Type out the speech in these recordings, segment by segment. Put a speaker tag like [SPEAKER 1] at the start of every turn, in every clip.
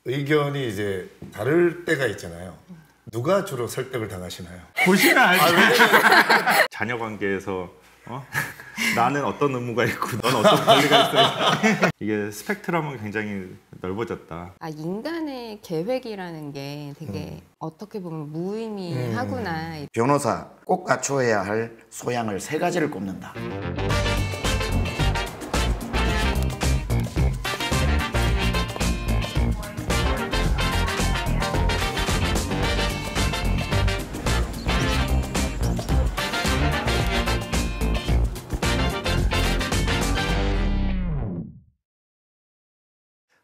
[SPEAKER 1] 의견이 이제 다를 때가 있잖아요. 누가 주로 설득을 당하시나요?
[SPEAKER 2] 보시면 알죠. 자녀 관계에서 나는 어떤 의무가 있고 넌 어떤 권리가 있어. 이게 스펙트럼은 굉장히 넓어졌다.
[SPEAKER 3] 인간의 계획이라는 게 되게 어떻게 보면 무의미하구나.
[SPEAKER 4] 변호사 꼭 갖추어야 할 소양을 3가지를 꼽는다.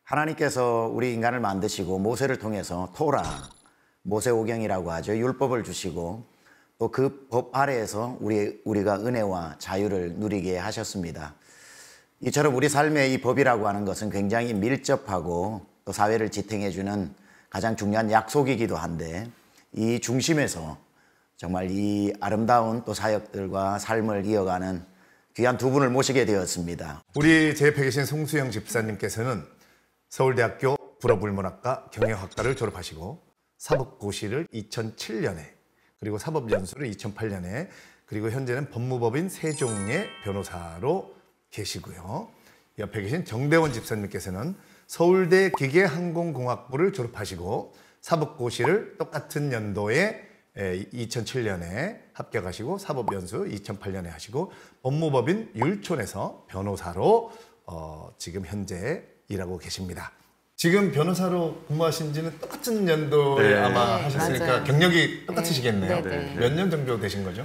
[SPEAKER 4] 하나님께서 우리 인간을 만드시고 모세를 통해서 토라, 모세오경이라고 하죠. 율법을 주시고 또 그 법 아래에서 우리가 은혜와 자유를 누리게 하셨습니다. 이처럼 우리 삶의 이 법이라고 하는 것은 굉장히 밀접하고 또 사회를 지탱해주는 가장 중요한 약속이기도 한데 이 중심에서 정말 이 아름다운 또 사역들과 삶을 이어가는 귀한 두 분을 모시게 되었습니다.
[SPEAKER 1] 우리 제 옆에 계신 송수영 집사님께서는 서울대학교 불어불문학과 경영학과를 졸업하시고 사법고시를 2007년에 그리고 사법연수를 2008년에 그리고 현재는 법무법인 세종의 변호사로 계시고요. 옆에 계신 정대원 집사님께서는 서울대 기계항공공학부를 졸업하시고 사법고시를 똑같은 연도에 2007년에 합격하시고 사법연수 2008년에 하시고 법무법인 율촌에서 변호사로 지금 현재 일하고 계십니다. 지금 변호사로 근무하신 지는 똑같은 연도에 아마 하셨으니까
[SPEAKER 3] 맞아요.
[SPEAKER 1] 경력이 똑같으시겠네요. 몇 년 정도 되신 거죠?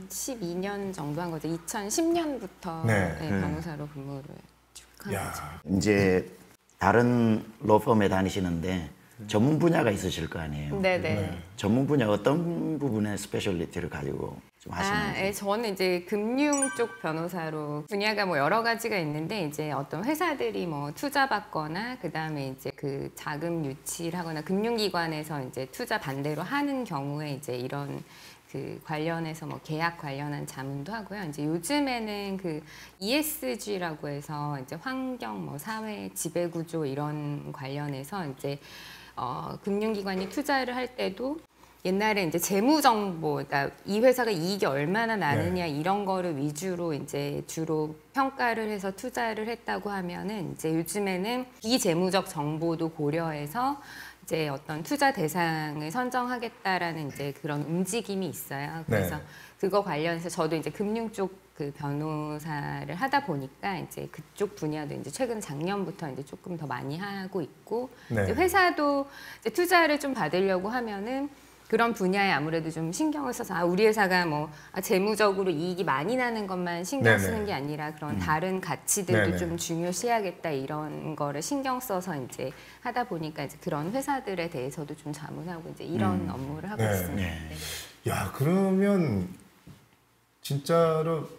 [SPEAKER 3] 12년 정도 한 거죠. 2010년부터 변호사로 근무를 쭉 한 거죠.
[SPEAKER 4] 이제 다른 로펌에 다니시는데 전문 분야가 있으실 거 아니에요?
[SPEAKER 3] 네네.
[SPEAKER 4] 전문 분야 어떤 부분의 스페셜리티를 가지고 좀 하시는지?
[SPEAKER 3] 저는 이제 금융 쪽 변호사로 분야가 뭐 여러 가지가 있는데 이제 어떤 회사들이 뭐 투자 받거나 그 다음에 이제 그 자금 유치를 하거나 금융기관에서 이제 투자 반대로 하는 경우에 이제 이런 그 관련해서 뭐 계약 관련한 자문도 하고요. 이제 요즘에는 그 ESG라고 해서 이제 환경, 뭐 사회, 지배구조 이런 관련해서 이제 금융기관이 투자를 할 때도 옛날에 이제 재무정보, 그러니까 이 회사가 이익이 얼마나 나느냐 이런 거를 위주로 이제 주로 평가를 해서 투자를 했다고 하면은 이제 요즘에는 비재무적 정보도 고려해서 이제 어떤 투자 대상을 선정하겠다라는 이제 그런 움직임이 있어요. 그래서 그거 관련해서 저도 이제 금융 쪽 그 변호사를 하다 보니까 이제 그쪽 분야도 이제 최근 작년부터 이제 조금 더 많이 하고 있고 이제 회사도 이제 투자를 좀 받으려고 하면은 그런 분야에 아무래도 좀 신경을 써서 우리 회사가 뭐 재무적으로 이익이 많이 나는 것만 신경 쓰는 게 아니라 그런 다른 가치들도 좀 중요시해야겠다 이런 거를 신경 써서 이제 하다 보니까 이제 그런 회사들에 대해서도 좀 자문하고 이제 이런 업무를 하고 있습니다.
[SPEAKER 1] 야, 그러면 진짜로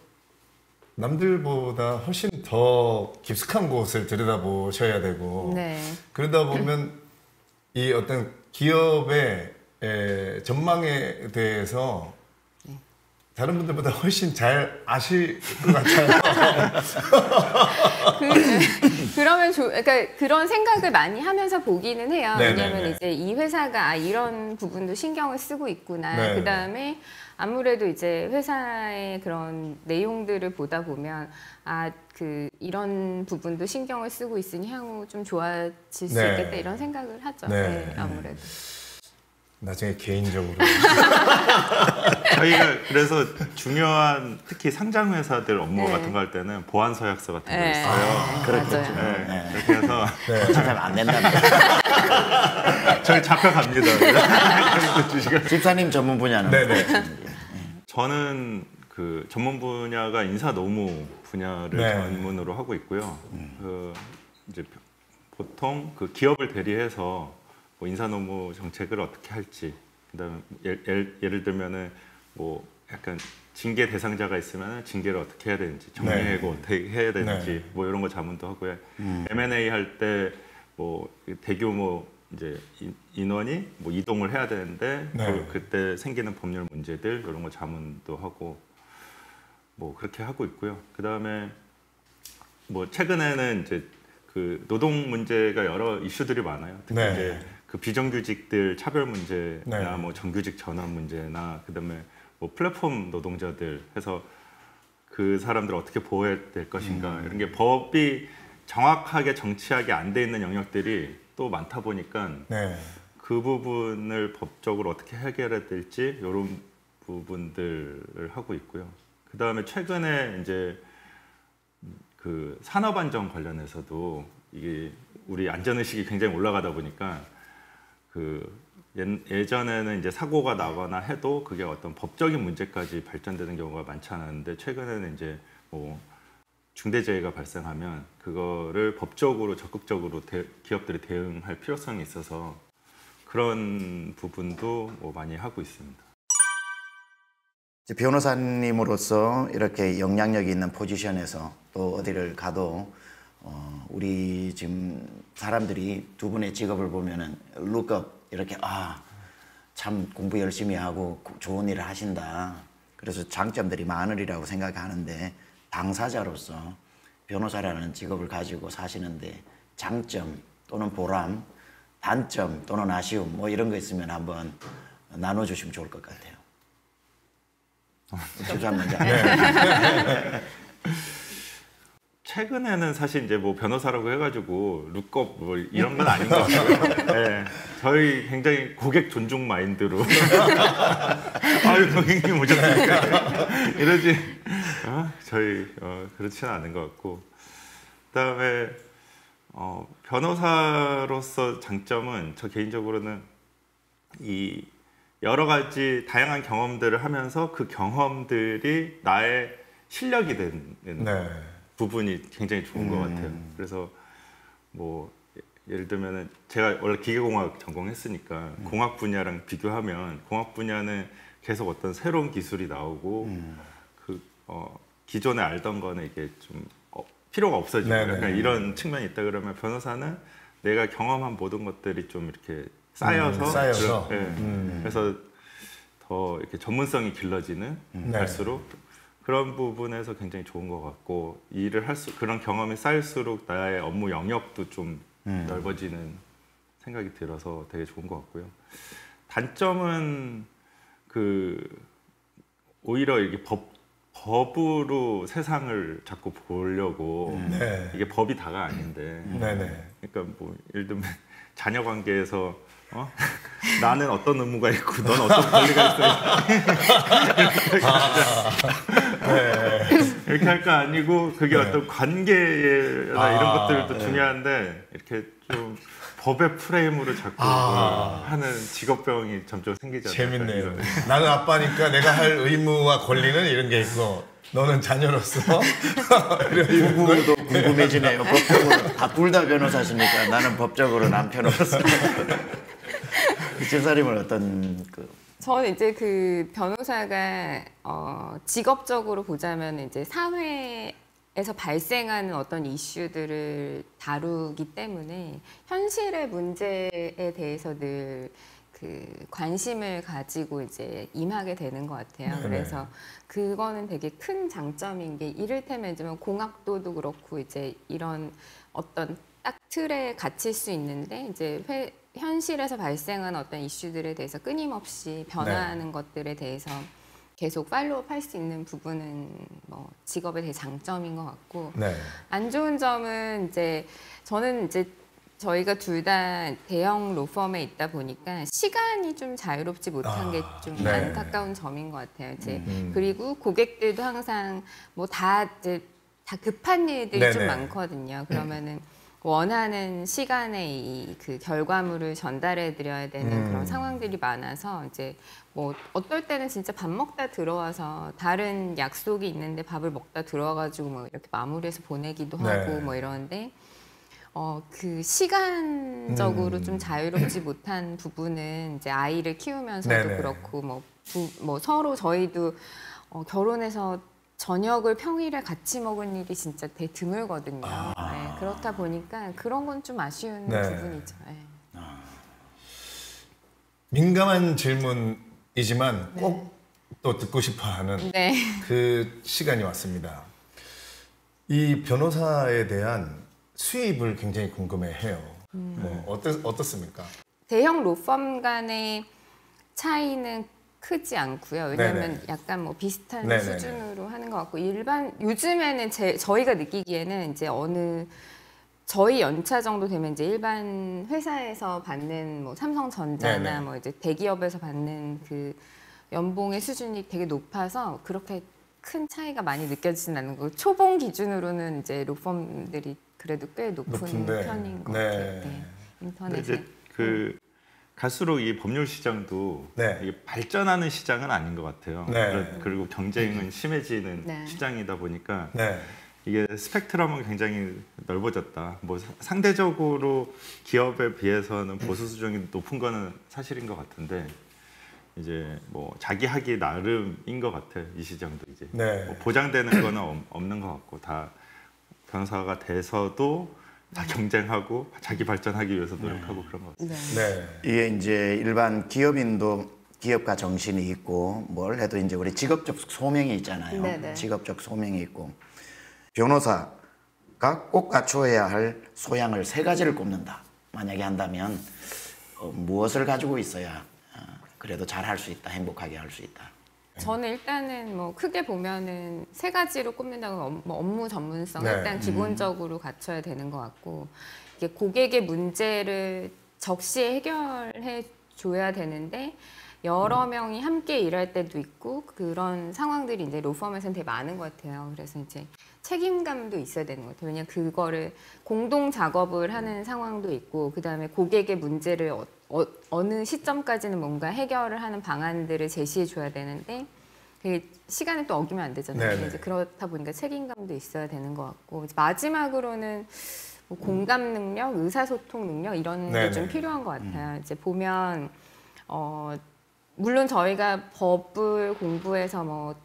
[SPEAKER 1] 남들보다 훨씬 더 깊숙한 곳을 들여다보셔야 되고 그러다 보면 이 어떤 기업의 전망에 대해서 다른 분들보다 훨씬 잘 아실 것 같아요.
[SPEAKER 3] 그러면 그러니까 그런 생각을 많이 하면서 보기는 해요. 왜냐하면 이제 이 회사가 이런 부분도 신경을 쓰고 있구나. 그 다음에 아무래도 이제 회사의 그런 내용들을 보다 보면 이런 부분도 신경을 쓰고 있으니 향후 좀 좋아질 수 있겠다 이런 생각을 하죠. 아무래도.
[SPEAKER 1] 나중에 개인적으로
[SPEAKER 2] 저희가 그래서 중요한 특히 상장 회사들 업무 같은 거 할 때는 보안 서약서 같은 거 있어요.
[SPEAKER 4] 그렇겠죠.
[SPEAKER 2] 그렇게 해서
[SPEAKER 4] 하면 안 된다는
[SPEAKER 2] 저희 잡혀갑니다.
[SPEAKER 4] 집사님 전문 분야는?
[SPEAKER 2] 저는 그 전문 분야가 인사노무 분야를 전문으로 하고 있고요. 이제 보통 그 기업을 대리해서 뭐 인사노무 정책을 어떻게 할지, 그다음에 예를 들면은 뭐 약간 징계 대상자가 있으면 징계를 어떻게 해야 되는지, 정리해고 어떻게 해야 되는지 뭐 이런 거 자문도 하고요. M&A 할 때 뭐 대규모 이제 인원이 뭐 이동을 해야 되는데 그때 생기는 법률 문제들 이런 거 자문도 하고 뭐 그렇게 하고 있고요. 그다음에 뭐 최근에는 이제 그 노동 문제가 여러 이슈들이 많아요. 특히
[SPEAKER 1] 네.
[SPEAKER 2] 이제 그 비정규직들 차별 문제나
[SPEAKER 1] 네.
[SPEAKER 2] 뭐 정규직 전환 문제나 그다음에 뭐 플랫폼 노동자들 해서 그 사람들 어떻게 보호해야 될 것인가 이런 게 법이 정확하게 정치하게 안 돼 있는 영역들이 또 많다 보니까
[SPEAKER 1] 네.
[SPEAKER 2] 그 부분을 법적으로 어떻게 해결해야 될지 이런 부분들을 하고 있고요. 그 다음에 최근에 이제 그 산업 안전 관련해서도 이게 우리 안전 의식이 굉장히 올라가다 보니까 그 예전에는 이제 사고가 나거나 해도 그게 어떤 법적인 문제까지 발전되는 경우가 많지 않았는데 최근에는 이제 뭐 중대재해가 발생하면 그거를 법적으로 적극적으로 기업들이 대응할 필요성이 있어서 그런 부분도 뭐 많이 하고 있습니다.
[SPEAKER 4] 변호사님으로서 이렇게 영향력이 있는 포지션에서 또 어디를 가도 우리 지금 사람들이 두 분의 직업을 보면은 룩업 이렇게 참 공부 열심히 하고 좋은 일을 하신다. 그래서 장점들이 많으리라고 생각하는데 당사자로서 변호사라는 직업을 가지고 사시는데 장점 또는 보람, 단점 또는 아쉬움 뭐 이런 거 있으면 한번 나눠주시면 좋을 것 같아요. 죄송합니다.
[SPEAKER 2] 최근에는 사실 이제 뭐 변호사라고 해가지고 룩업 뭐 이런 건 아닌 것 같고요. 네, 저희 굉장히 고객 존중 마인드로 아유 고객님 오셨으니까 이러지 저희 그렇지는 않은 것 같고 그다음에 변호사로서 장점은 저 개인적으로는 이 여러 가지 다양한 경험들을 하면서 그 경험들이 나의 실력이 되는
[SPEAKER 1] 네.
[SPEAKER 2] 부분이 굉장히 좋은 것 같아요. 그래서 뭐 예를 들면은 제가 원래 기계공학 전공했으니까 공학 분야랑 비교하면 공학 분야는 계속 어떤 새로운 기술이 나오고 기존에 알던 거는 이게 좀 필요가 없어지고 약간 이런 측면이 있다 그러면 변호사는 내가 경험한 모든 것들이 좀 이렇게 쌓여서 그래서 더 이렇게 전문성이 길러지는 갈수록 그런 부분에서 굉장히 좋은 것 같고 일을 그런 경험이 쌓일수록 나의 업무 영역도 좀 넓어지는 생각이 들어서 되게 좋은 것 같고요. 단점은 오히려 이게 법으로 세상을 자꾸 보려고 이게 법이 다가 아닌데 그러니까 뭐 예를 들면 자녀 관계에서 나는 어떤 의무가 있고 넌 어떤 권리가 있어 이렇게 할 거 아니고 그게 어떤 관계나 이런 것들도 중요한데 이렇게 좀 법의 프레임으로 자꾸 하는 직업병이 점점 생기잖아요.
[SPEAKER 1] 재밌네요. 나는 아빠니까 내가 할 의무와 권리는 이런 게 있고 너는 자녀로서
[SPEAKER 4] 부부도 궁금해지네요. 법적으로 둘 다 변호사시니까 나는 법적으로 남편으로서 제사님은 어떤
[SPEAKER 3] 저는 이제 그 변호사가 직업적으로 보자면 이제 사회에서 발생하는 어떤 이슈들을 다루기 때문에 현실의 문제에 대해서 늘 그 관심을 가지고 이제 임하게 되는 것 같아요. 그래서 그거는 되게 큰 장점인 게 이를테면 이제 공학도도 그렇고 이제 이런 어떤 딱 틀에 갇힐 수 있는데 이제 현실에서 발생하는 어떤 이슈들에 대해서 끊임없이 변화하는 것들에 대해서 계속 팔로우업 할 수 있는 부분은 뭐 직업의 되게 장점인 것 같고 안 좋은 점은 이제 저는 이제 저희가 둘 다 대형 로펌에 있다 보니까 시간이 좀 자유롭지 못한 게 좀 안타까운 점인 것 같아요. 이제 그리고 고객들도 항상 뭐 다 급한 일들이 좀 많거든요. 그러면은 원하는 시간에 그 결과물을 전달해 드려야 되는 그런 상황들이 많아서 이제 뭐 어떨 때는 진짜 밥 먹다 들어와서 다른 약속이 있는데 밥을 먹다 들어와가지고 뭐 이렇게 마무리해서 보내기도 하고 뭐 이러는데 그 시간적으로 좀 자유롭지 못한 부분은 이제 아이를 키우면서도 그렇고 뭐 서로 저희도 결혼해서 저녁을 평일에 같이 먹은 일이 진짜 되게 드물거든요. 그렇다 보니까 그런 건 좀 아쉬운 부분이죠.
[SPEAKER 1] 민감한 질문이지만 꼭 또 듣고 싶어하는 그 시간이 왔습니다. 이 변호사에 대한 수입을 굉장히 궁금해해요. 뭐 어떻습니까?
[SPEAKER 3] 대형 로펌 간의 차이는 크지 않고요. 왜냐하면
[SPEAKER 1] 네네.
[SPEAKER 3] 약간 뭐 비슷한
[SPEAKER 1] 네네네.
[SPEAKER 3] 수준으로 하는 것 같고 요즘에는 저희가 느끼기에는 이제 저희 연차 정도 되면 이제 일반 회사에서 받는 뭐 삼성전자나
[SPEAKER 1] 네네.
[SPEAKER 3] 뭐 이제 대기업에서 받는 그 연봉의 수준이 되게 높아서 그렇게 큰 차이가 많이 느껴지진 않는 거고 초봉 기준으로는 이제 로펌들이 그래도 꽤 높은
[SPEAKER 1] 높은데.
[SPEAKER 3] 편인 것
[SPEAKER 1] 네.
[SPEAKER 3] 같아요. 네.
[SPEAKER 2] 근데
[SPEAKER 3] 인터넷에.
[SPEAKER 2] 이제 그 갈수록 이 법률 시장도
[SPEAKER 1] 네.
[SPEAKER 2] 이게 발전하는 시장은 아닌 것 같아요.
[SPEAKER 1] 네.
[SPEAKER 2] 그리고 경쟁은 심해지는
[SPEAKER 3] 네.
[SPEAKER 2] 시장이다 보니까
[SPEAKER 1] 네.
[SPEAKER 2] 이게 스펙트럼은 굉장히 넓어졌다. 뭐 상대적으로 기업에 비해서는 보수 수준이 높은 거는 사실인 것 같은데 이제 뭐 자기 하기 나름인 것 같아요. 이 시장도 이제
[SPEAKER 1] 네.
[SPEAKER 2] 뭐 보장되는 거는 없는 것 같고 다 변호사가 돼서도 다 경쟁하고 자기 발전하기 위해서 노력하고 그런 것 같아요.
[SPEAKER 3] 네.
[SPEAKER 1] 네.
[SPEAKER 4] 이게 이제 일반 기업인도 기업가 정신이 있고 뭘 해도 이제 우리 직업적 소명이 있잖아요.
[SPEAKER 3] 네네.
[SPEAKER 4] 직업적 소명이 있고 변호사가 꼭 갖추어야 할 소양을 3가지를 꼽는다. 만약에 한다면 무엇을 가지고 있어야 그래도 잘 할 수 있다, 행복하게 할 수 있다.
[SPEAKER 3] 저는 일단은 뭐 크게 보면은 3가지로 꼽는다고 뭐 업무 전문성
[SPEAKER 1] 네.
[SPEAKER 3] 일단 기본적으로 갖춰야 되는 것 같고 이게 고객의 문제를 적시에 해결해 줘야 되는데 여러 명이 함께 일할 때도 있고 그런 상황들이 이제 로펌에서는 되게 많은 것 같아요. 그래서 이제 책임감도 있어야 되는 것 같아요. 왜냐하면 그거를 공동 작업을 하는 상황도 있고 그다음에 고객의 문제를 어느 시점까지는 뭔가 해결을 하는 방안들을 제시해 줘야 되는데 그게 시간을 또 어기면 안 되잖아요.
[SPEAKER 1] 네네.
[SPEAKER 3] 이제 그렇다 보니까 책임감도 있어야 되는 것 같고 이제 마지막으로는 뭐 공감 능력, 의사소통 능력 이런 게 좀
[SPEAKER 1] 네네.
[SPEAKER 3] 필요한 것 같아요. 이제 보면 물론 저희가 법을 공부해서 뭐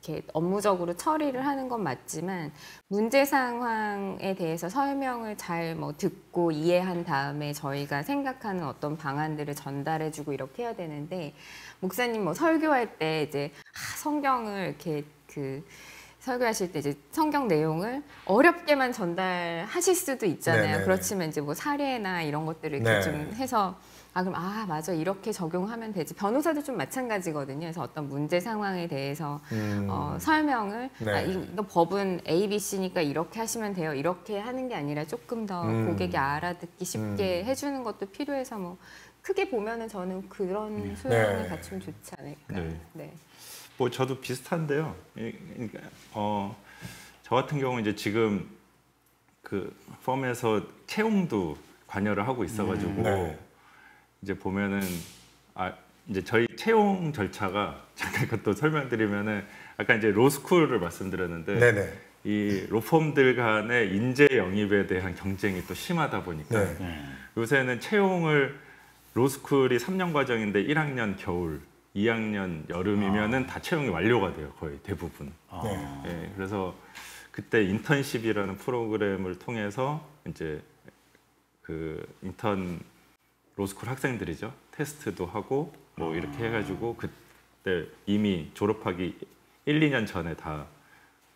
[SPEAKER 3] 이렇게 업무적으로 처리를 하는 건 맞지만 문제 상황에 대해서 설명을 잘 뭐 듣고 이해한 다음에 저희가 생각하는 어떤 방안들을 전달해주고 이렇게 해야 되는데 목사님 뭐 설교할 때 이제 성경을 이렇게 설교하실 때 이제 성경 내용을 어렵게만 전달하실 수도 있잖아요.
[SPEAKER 1] 네네.
[SPEAKER 3] 그렇지만 이제 뭐 사례나 이런 것들을 이렇게
[SPEAKER 1] 네.
[SPEAKER 3] 좀 해서 그럼 맞아 이렇게 적용하면 되지. 변호사도 좀 마찬가지거든요. 그래서 어떤 문제 상황에 대해서 설명을
[SPEAKER 1] 네.
[SPEAKER 3] 이거 법은 A, B, C니까 이렇게 하시면 돼요. 이렇게 하는 게 아니라 조금 더 고객이 알아듣기 쉽게 해주는 것도 필요해서 뭐 크게 보면은 저는 그런 소양을
[SPEAKER 1] 네.
[SPEAKER 3] 갖추면 좋지 않을까.
[SPEAKER 2] 네.
[SPEAKER 3] 네.
[SPEAKER 2] 뭐 저도 비슷한데요. 그러니까 저 같은 경우 이제 지금 그 펌에서 채용도 관여를 하고 있어가지고
[SPEAKER 1] 네.
[SPEAKER 2] 이제 보면은 이제 저희 채용 절차가 잠깐 그것도 설명드리면은 아까 이제 로스쿨을 말씀드렸는데
[SPEAKER 1] 네네.
[SPEAKER 2] 이 로펌들 간의 인재 영입에 대한 경쟁이 또 심하다 보니까
[SPEAKER 1] 네.
[SPEAKER 2] 요새는 채용을 로스쿨이 3년 과정인데 1학년 겨울, 2학년 여름이면은 다 채용이 완료가 돼요. 거의 대부분.
[SPEAKER 1] 네.
[SPEAKER 2] 예, 그래서 그때 인턴십이라는 프로그램을 통해서 이제 그 인턴 로스쿨 학생들이죠. 테스트도 하고 뭐 이렇게 해가지고 그때 이미 졸업하기 1, 2년 전에 다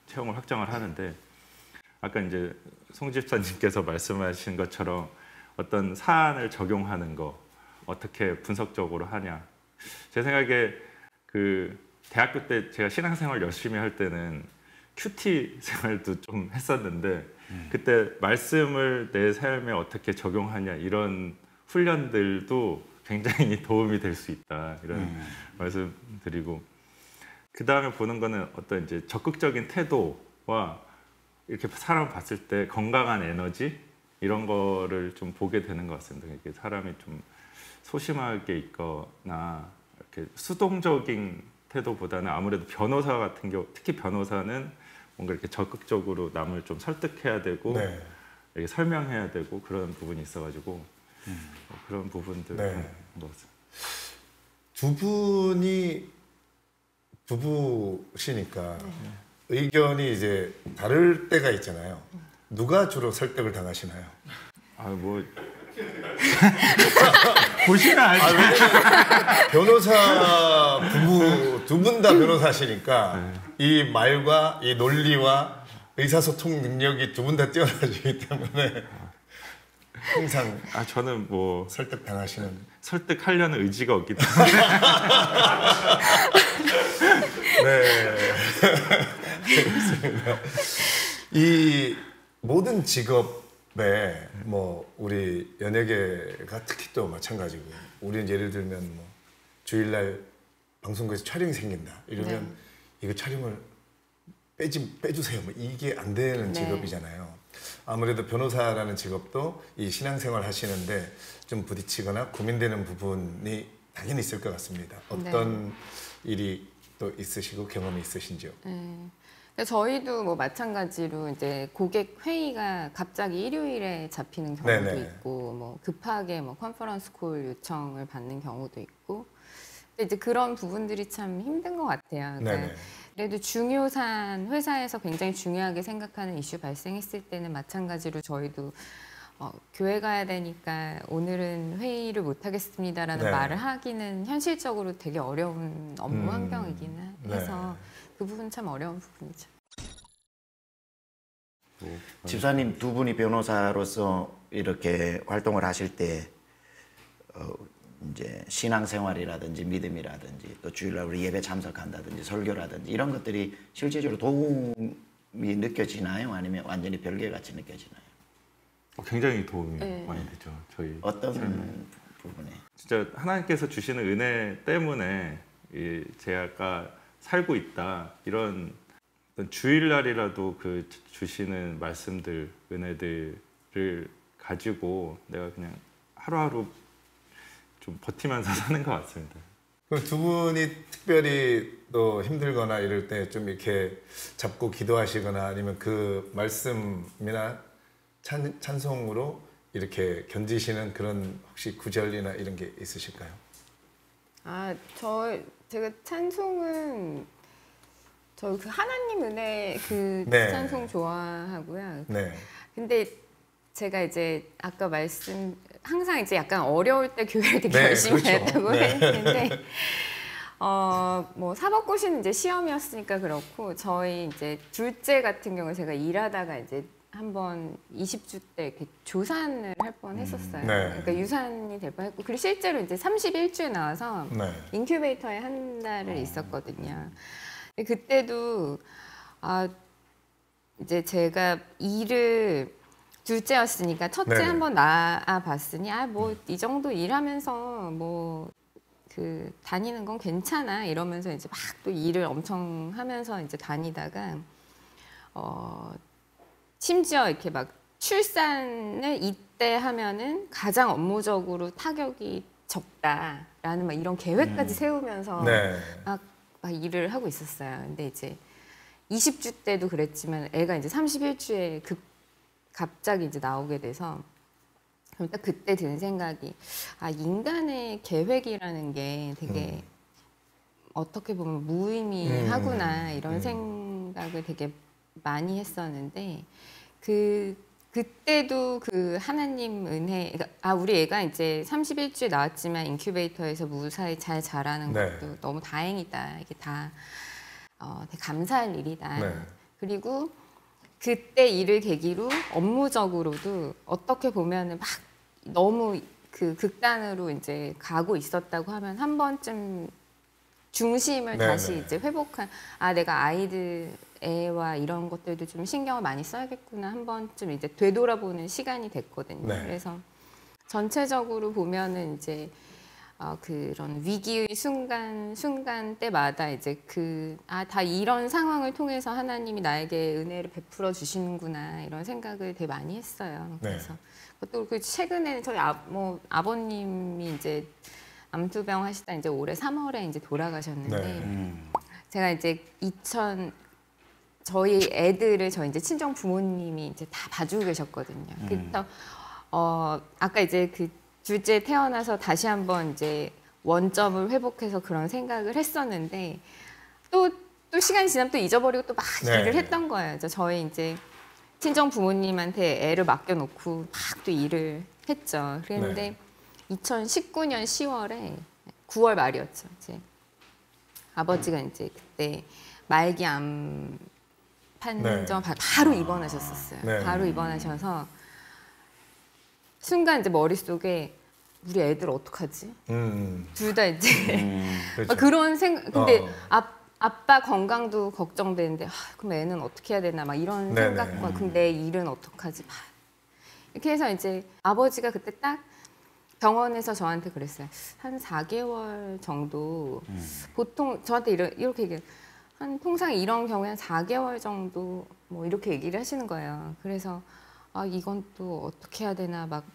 [SPEAKER 2] 채용을 확정을 하는데 아까 이제 송 집사님께서 말씀하신 것처럼 어떤 사안을 적용하는 거 어떻게 분석적으로 하냐. 제 생각에 그 대학교 때 제가 신앙생활 열심히 할 때는 큐티 생활도 좀 했었는데 그때 말씀을 내 삶에 어떻게 적용하냐 이런 훈련들도 굉장히 도움이 될 수 있다 이런 말씀드리고 그 다음에 보는 거는 어떤 이제 적극적인 태도와 이렇게 사람 봤을 때 건강한 에너지 이런 거를 좀 보게 되는 것 같습니다. 이렇게 사람이 좀 소심하게 있거나 이렇게 수동적인 태도보다는 아무래도 변호사 같은 경우 특히 변호사는 뭔가 이렇게 적극적으로 남을 좀 설득해야 되고
[SPEAKER 1] 네.
[SPEAKER 2] 이렇게 설명해야 되고 그런 부분이 있어가지고 그런 부분들
[SPEAKER 1] 네.
[SPEAKER 2] 뭐
[SPEAKER 1] 두 분이 부부시니까 의견이 이제 다를 때가 있잖아요. 누가 주로 설득을 당하시나요?
[SPEAKER 2] 뭐 보시면 알죠.
[SPEAKER 1] 변호사 부부 두 분 다 변호사시니까 이 말과 이 논리와 의사소통 능력이 두 분 다 뛰어나시기 때문에 항상
[SPEAKER 2] 저는 뭐
[SPEAKER 1] 설득 당하시는.
[SPEAKER 2] 설득하려는 의지가 없기 때문에
[SPEAKER 1] 네. 알겠습니다. 이 모든 직업에 뭐 우리 연예계가 특히 또 마찬가지고 우리는 예를 들면 뭐 주일날 방송국에서 촬영이 생긴다 이러면 이거 촬영을 빼주세요. 뭐 이게 안 되는
[SPEAKER 3] 네.
[SPEAKER 1] 직업이잖아요. 아무래도 변호사라는 직업도 이 신앙생활 하시는데 좀 부딪히거나 고민되는 부분이 당연히 있을 것 같습니다. 어떤 일이 또 있으시고 경험이 있으신지요?
[SPEAKER 3] 근데 저희도 뭐 마찬가지로 이제 고객 회의가 갑자기 일요일에 잡히는 경우도
[SPEAKER 1] 네네.
[SPEAKER 3] 있고, 뭐 급하게 뭐 컨퍼런스 콜 요청을 받는 경우도 있고, 근데 이제 그런 부분들이 참 힘든 것 같아요. 그러니까
[SPEAKER 1] 네네.
[SPEAKER 3] 그래도 중요한 회사에서 굉장히 중요하게 생각하는 이슈 발생했을 때는 마찬가지로 저희도 교회 가야 되니까 오늘은 회의를 못 하겠습니다라는
[SPEAKER 1] 네.
[SPEAKER 3] 말을 하기는 현실적으로 되게 어려운 업무 환경이긴 해서 그 부분 참 어려운 부분이죠.
[SPEAKER 4] 집사님 두 분이 변호사로서 이렇게 활동을 하실 때 이제 신앙생활이라든지 믿음이라든지 또 주일날 우리 예배 참석한다든지 설교라든지 이런 것들이 실제적으로 도움이 느껴지나요? 아니면 완전히 별개 같이 느껴지나요?
[SPEAKER 2] 굉장히 도움이 많이 되죠. 저희
[SPEAKER 4] 어떤 부분에?
[SPEAKER 2] 진짜 하나님께서 주시는 은혜 때문에 제가 살고 있다 이런 어떤 주일날이라도 그 주시는 말씀들 은혜들을 가지고 내가 그냥 하루하루 좀 버티면서 사는 것 같습니다.
[SPEAKER 1] 그럼 두 분이 특별히 또 힘들거나 이럴 때 좀 이렇게 잡고 기도하시거나 아니면 그 말씀이나 찬송으로 이렇게 견디시는 그런 혹시 구절이나 이런 게 있으실까요?
[SPEAKER 3] 제가 찬송은 저 그 하나님 은혜 그
[SPEAKER 1] 네.
[SPEAKER 3] 찬송 좋아하고요.
[SPEAKER 1] 네.
[SPEAKER 3] 근데 제가 이제 아까 항상 이제 약간 어려울 때 교회를 되게
[SPEAKER 1] 네,
[SPEAKER 3] 열심히
[SPEAKER 1] 그렇죠.
[SPEAKER 3] 했다고
[SPEAKER 1] 네.
[SPEAKER 3] 했는데 뭐 사법고시는 이제 시험이었으니까 그렇고 저희 이제 둘째 같은 경우 제가 일하다가 이제 한번 20주 때 이렇게 조산을 할 뻔했었어요.
[SPEAKER 1] 네.
[SPEAKER 3] 그러니까 유산이 될 뻔했고 그리고 실제로 이제 31주에 나와서
[SPEAKER 1] 네.
[SPEAKER 3] 인큐베이터에 한 달을 있었거든요. 근데 그때도 이제 제가 일을 둘째였으니까 첫째
[SPEAKER 1] 네네.
[SPEAKER 3] 한번 나와봤으니 뭐 이 정도 일하면서 뭐 그 다니는 건 괜찮아 이러면서 이제 막 또 일을 엄청 하면서 이제 다니다가 심지어 이렇게 막 출산을 이때 하면은 가장 업무적으로 타격이 적다라는 막 이런 계획까지 세우면서
[SPEAKER 1] 네.
[SPEAKER 3] 막 일을 하고 있었어요. 근데 이제 20주 때도 그랬지만 애가 이제 31주에 갑자기 이제 나오게 돼서 그럼 딱 그때 든 생각이 인간의 계획이라는 게 되게 어떻게 보면 무의미하구나 이런 생각을 되게 많이 했었는데 그때도 그 하나님 은혜 그러니까 우리 애가 이제 31주에 나왔지만 인큐베이터에서 무사히 잘 자라는
[SPEAKER 1] 네.
[SPEAKER 3] 것도 너무 다행이다. 이게 다 되게 감사할 일이다.
[SPEAKER 1] 네.
[SPEAKER 3] 그리고 그때 일을 계기로 업무적으로도 어떻게 보면은 막 너무 그 극단으로 이제 가고 있었다고 하면 한 번쯤 중심을
[SPEAKER 1] 네,
[SPEAKER 3] 다시
[SPEAKER 1] 네.
[SPEAKER 3] 이제 회복한 내가 아이들 애와 이런 것들도 좀 신경을 많이 써야겠구나 한 번쯤 이제 되돌아보는 시간이 됐거든요.
[SPEAKER 1] 네.
[SPEAKER 3] 그래서 전체적으로 보면은 이제 그런 위기의 순간 때마다 이제 다 이런 상황을 통해서 하나님이 나에게 은혜를 베풀어 주시는구나 이런 생각을 되게 많이 했어요.
[SPEAKER 1] 네.
[SPEAKER 3] 그래서 또 그 최근에 저희 아버님이 이제 암투병 하시다 이제 올해 3월에 이제 돌아가셨는데
[SPEAKER 1] 네.
[SPEAKER 3] 제가 이제 저희 애들을 저희 이제 친정 부모님이 이제 다 봐주고 계셨거든요. 그래서 아까 이제 그 둘째 태어나서 다시 한번 이제 원점을 회복해서 그런 생각을 했었는데 또 시간이 지나면 또 잊어버리고 또 막
[SPEAKER 1] 네.
[SPEAKER 3] 일을 했던 거예요. 그래서 저희 이제 친정 부모님한테 애를 맡겨놓고 막 또 일을 했죠. 그랬는데 2019년 10월에 9월 말이었죠. 이제 아버지가 이제 그때 말기암 판정 바로 입원하셨었어요.
[SPEAKER 1] 네.
[SPEAKER 3] 바로 입원하셔서 순간 이제 머릿속에 우리 애들 어떡하지? 둘 다 이제
[SPEAKER 1] 그렇죠.
[SPEAKER 3] 그런 생각. 근데
[SPEAKER 1] 어.
[SPEAKER 3] 아빠 건강도 걱정되는데 그럼 애는 어떻게 해야 되나 막 이런
[SPEAKER 1] 네네.
[SPEAKER 3] 생각과 그럼 내 일은 어떡하지? 막 이렇게 해서 이제 아버지가 그때 딱 병원에서 저한테 그랬어요. 한 4개월 정도 보통 저한테 이렇게 얘기해요. 한 통상 이런 경우에 한 4개월 정도 뭐 이렇게 얘기를 하시는 거예요. 그래서 이건 또 어떻게 해야 되나 막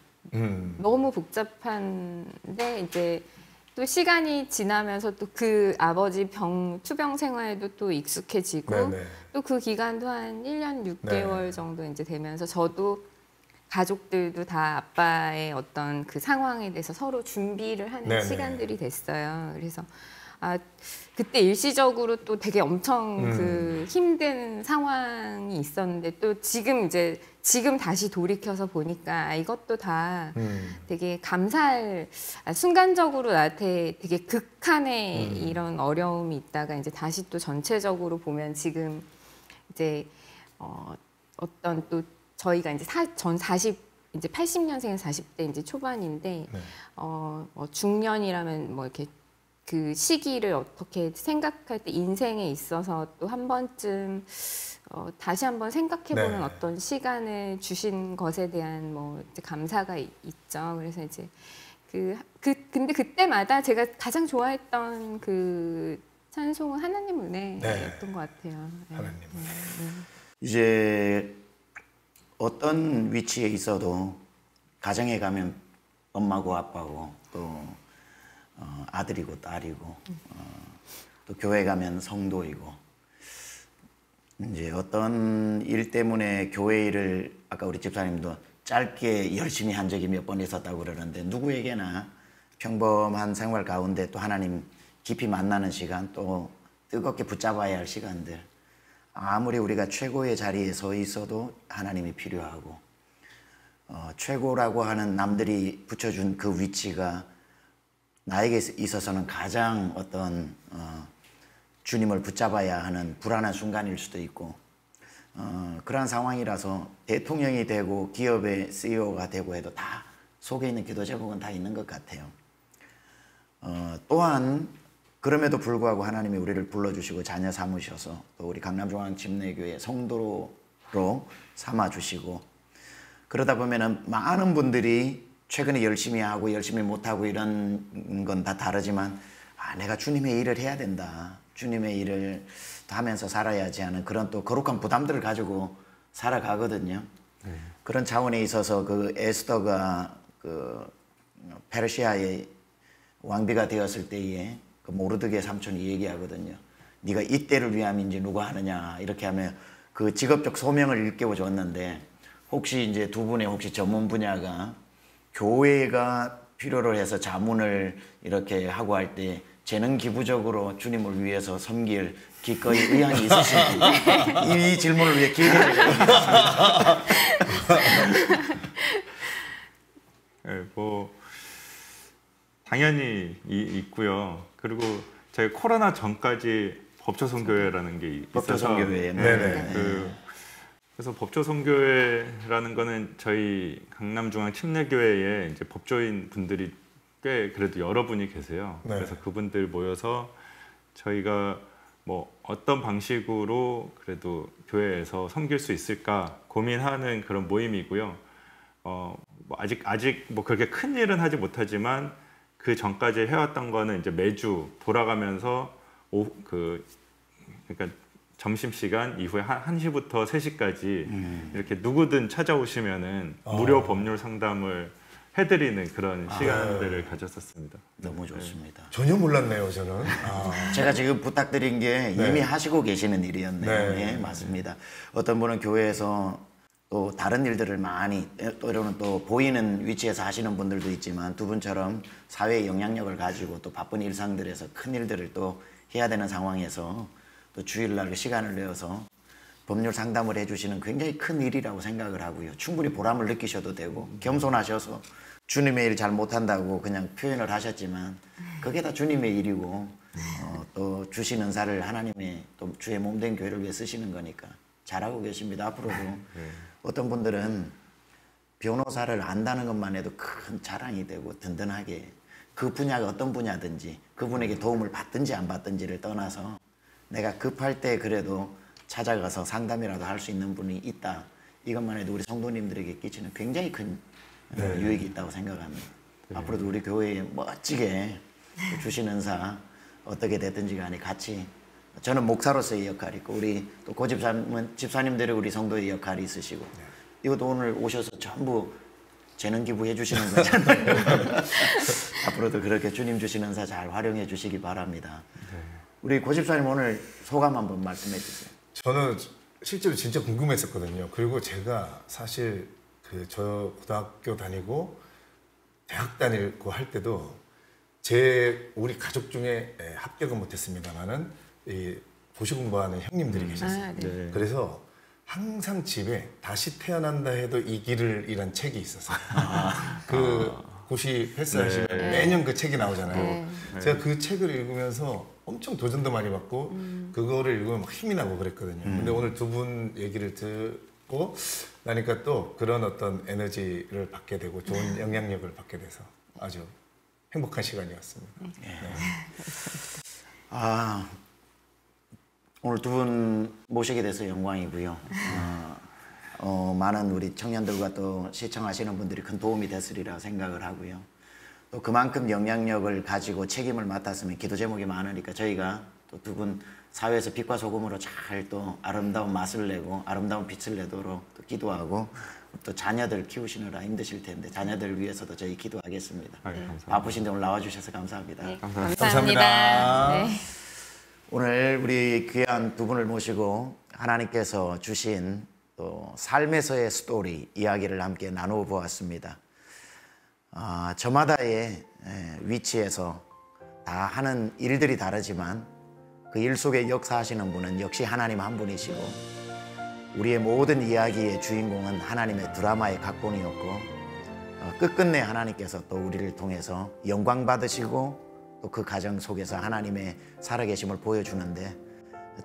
[SPEAKER 3] 너무 복잡한데 이제 또 시간이 지나면서 또 그 아버지 투병 생활에도 또 익숙해지고
[SPEAKER 1] 네네.
[SPEAKER 3] 또 그 기간도 한 1년 6개월
[SPEAKER 1] 네.
[SPEAKER 3] 정도 이제 되면서 저도 가족들도 다 아빠의 어떤 그 상황에 대해서 서로 준비를 하는
[SPEAKER 1] 네네.
[SPEAKER 3] 시간들이 됐어요. 그래서 그때 일시적으로 또 되게 엄청 그 힘든 상황이 있었는데 또 지금 다시 돌이켜서 보니까 이것도 다 되게 감사할 순간적으로 나한테 되게 극한의 이런 어려움이 있다가 이제 다시 또 전체적으로 보면 지금 이제 어떤 또 저희가 이제 이제 80년생에서 40대 이제 초반인데
[SPEAKER 1] 네.
[SPEAKER 3] 중년이라면 뭐 이렇게 그 시기를 어떻게 생각할 때 인생에 있어서 또 한 번쯤 다시 한번 생각해보는
[SPEAKER 1] 네.
[SPEAKER 3] 어떤 시간을 주신 것에 대한 뭐 이제 감사가 있죠. 그래서 이제 근데 그때마다 제가 가장 좋아했던 그 찬송은 하나님 은혜였던 것 같아요. 네.
[SPEAKER 1] 하나님.
[SPEAKER 4] 이제 어떤 위치에 있어도 가정에 가면 엄마고 아빠고 또 아들이고 딸이고 또 교회 가면 성도이고 이제 어떤 일 때문에 교회 일을 아까 우리 집사님도 짧게 열심히 한 적이 몇 번 있었다고 그러는데 누구에게나 평범한 생활 가운데 또 하나님 깊이 만나는 시간 또 뜨겁게 붙잡아야 할 시간들 아무리 우리가 최고의 자리에 서 있어도 하나님이 필요하고 최고라고 하는 남들이 붙여준 그 위치가 나에게 있어서는 가장 어떤 주님을 붙잡아야 하는 불안한 순간일 수도 있고 그러한 상황이라서 대통령이 되고 기업의 CEO가 되고 해도 다 속에 있는 기도 제목은 다 있는 것 같아요. 또한 그럼에도 불구하고 하나님이 우리를 불러주시고 자녀 삼으셔서 또 우리 강남중앙침례교회 성도로 삼아주시고 그러다 보면은 많은 분들이 최근에 열심히 하고 열심히 못하고 이런 건 다 다르지만 내가 주님의 일을 해야 된다. 주님의 일을 하면서 살아야지 하는 그런 또 거룩한 부담들을 가지고 살아가거든요. 그런 차원에 있어서 그 에스더가 그 페르시아의 왕비가 되었을 때에 그 모르드게 삼촌이 얘기하거든요. 네가 이때를 위함인지 누가 하느냐 이렇게 하면 그 직업적 소명을 일깨워 줬는데 혹시 이제 두 분의 혹시 전문 분야가 교회가 필요로 해서 자문을 이렇게 하고 할 때 재능 기부적으로 주님을 위해서 섬길 기꺼이 의향이 있으신지 이 질문을 위해 기회를 드리겠습니다.
[SPEAKER 2] 네, 뭐 당연히 있고요. 그리고 저희가 코로나 전까지 법조선교회라는 게 있어서
[SPEAKER 4] 법조선교회.
[SPEAKER 1] 네네.
[SPEAKER 2] 그래서 법조선교회라는 거는 저희 강남중앙침례교회에 이제 법조인 분들이 꽤 그래도 여러분이 계세요.
[SPEAKER 1] 네.
[SPEAKER 2] 그래서 그분들 모여서 저희가 뭐 어떤 방식으로 그래도 교회에서 섬길 수 있을까 고민하는 그런 모임이고요. 뭐 아직 뭐 그렇게 큰 일은 하지 못하지만 그 전까지 해왔던 거는 이제 매주 돌아가면서 그러니까 점심시간 이후에 1시부터 3시까지 이렇게 누구든 찾아오시면은 무료 법률 상담을 해드리는 그런 시간들을 가졌었습니다.
[SPEAKER 4] 너무 좋습니다.
[SPEAKER 1] 전혀 몰랐네요, 저는.
[SPEAKER 4] 제가 지금 부탁드린 게 이미 하시고 계시는 일이었네요.
[SPEAKER 1] 네.
[SPEAKER 4] 예, 맞습니다. 어떤 분은 교회에서 또 다른 일들을 많이 또는 또 보이는 위치에서 하시는 분들도 있지만 두 분처럼 사회의 영향력을 가지고 또 바쁜 일상들에서 큰 일들을 또 해야 되는 상황에서 또 주일날 시간을 내어서 법률 상담을 해주시는 굉장히 큰 일이라고 생각을 하고요. 충분히 보람을 느끼셔도 되고 겸손하셔서 주님의 일 잘 못한다고 그냥 표현을 하셨지만 그게 다 주님의 일이고 또 주신 은사를 하나님의 또 주의 몸된 교회를 위해 쓰시는 거니까 잘하고 계십니다. 앞으로도 어떤 분들은 변호사를 안다는 것만 해도 큰 자랑이 되고 든든하게 그 분야가 어떤 분야든지 그분에게 도움을 받든지 안 받든지를 떠나서 내가 급할 때 그래도 찾아가서 상담이라도 할 수 있는 분이 있다. 이것만 해도 우리 성도님들에게 끼치는 굉장히 큰 유익이 있다고 생각합니다. 앞으로도 우리 교회에 멋지게 주신 은사 어떻게 됐든지 간에 같이 저는 목사로서의 역할이 있고 우리 또 고집사님은 집사님들의 우리 성도의 역할이 있으시고 이것도 오늘 오셔서 전부 재능 기부해 주시는 거잖아요. 앞으로도 그렇게 주님 주신 은사 잘 활용해 주시기 바랍니다. 우리 고집사님 오늘 소감 한번 말씀해 주세요.
[SPEAKER 1] 저는 실제로 진짜 궁금했었거든요. 그리고 제가 사실 저 고등학교 다니고 대학 다니고 할 때도 우리 가족 중에 합격은 못했습니다만은 이 고시 공부하는 형님들이 계셨어요.
[SPEAKER 3] 네.
[SPEAKER 1] 그래서 항상 집에 다시 태어난다 해도 이 길을이란 책이 있었어요. 그 고시 패스하시면 매년 그 책이 나오잖아요. 제가 그 책을 읽으면서 엄청 도전도 많이 받고 그거를 읽으면 막 힘이 나고 그랬거든요. 근데 오늘 두 분 얘기를 듣고 나니까 또 그런 어떤 에너지를 받게 되고 좋은 영향력을 받게 돼서 아주 행복한 시간이었습니다.
[SPEAKER 4] 오늘 두 분 모시게 돼서 영광이고요. 많은 우리 청년들과 또 시청하시는 분들이 큰 도움이 됐으리라 생각을 하고요. 또 그만큼 영향력을 가지고 책임을 맡았으면 기도 제목이 많으니까 저희가 또 두 분 사회에서 빛과 소금으로 잘 또 아름다운 맛을 내고 아름다운 빛을 내도록 또 기도하고 또 자녀들 키우시느라 힘드실 텐데 자녀들 위해서도 저희 기도하겠습니다.
[SPEAKER 2] 감사합니다.
[SPEAKER 4] 바쁘신데 오늘 나와주셔서 감사합니다.
[SPEAKER 3] 네,
[SPEAKER 1] 감사합니다.
[SPEAKER 3] 감사합니다. 네.
[SPEAKER 4] 오늘 우리 귀한 두 분을 모시고 하나님께서 주신 또 삶에서의 스토리 이야기를 함께 나누어 보았습니다. 저마다의 위치에서 다 하는 일들이 다르지만 그 일 속에 역사하시는 분은 역시 하나님 한 분이시고 우리의 모든 이야기의 주인공은 하나님의 드라마의 각본이었고 끝끝내 하나님께서 또 우리를 통해서 영광 받으시고 또 그 가정 속에서 하나님의 살아계심을 보여주는데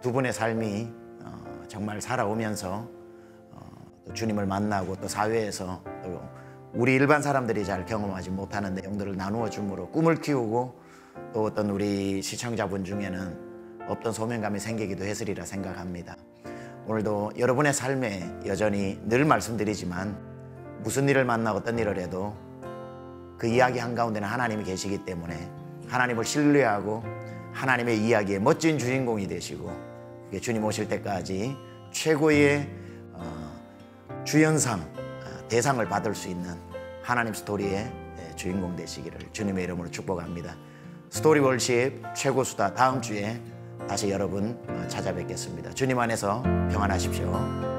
[SPEAKER 4] 두 분의 삶이 정말 살아오면서 또 주님을 만나고 또 사회에서 또 우리 일반 사람들이 잘 경험하지 못하는 내용들을 나누어 줌으로 꿈을 키우고 또 어떤 우리 시청자분 중에는 없던 소명감이 생기기도 했으리라 생각합니다. 오늘도 여러분의 삶에 여전히 늘 말씀드리지만 무슨 일을 만나 어떤 일을 해도 그 이야기 한가운데는 하나님이 계시기 때문에 하나님을 신뢰하고 하나님의 이야기의 멋진 주인공이 되시고 주님 오실 때까지 최고의 주연상 대상을 받을 수 있는 하나님 스토리의 주인공 되시기를 주님의 이름으로 축복합니다. 스토리 월십 최고수다 다음 주에 다시 여러분 찾아뵙겠습니다. 주님 안에서 평안하십시오.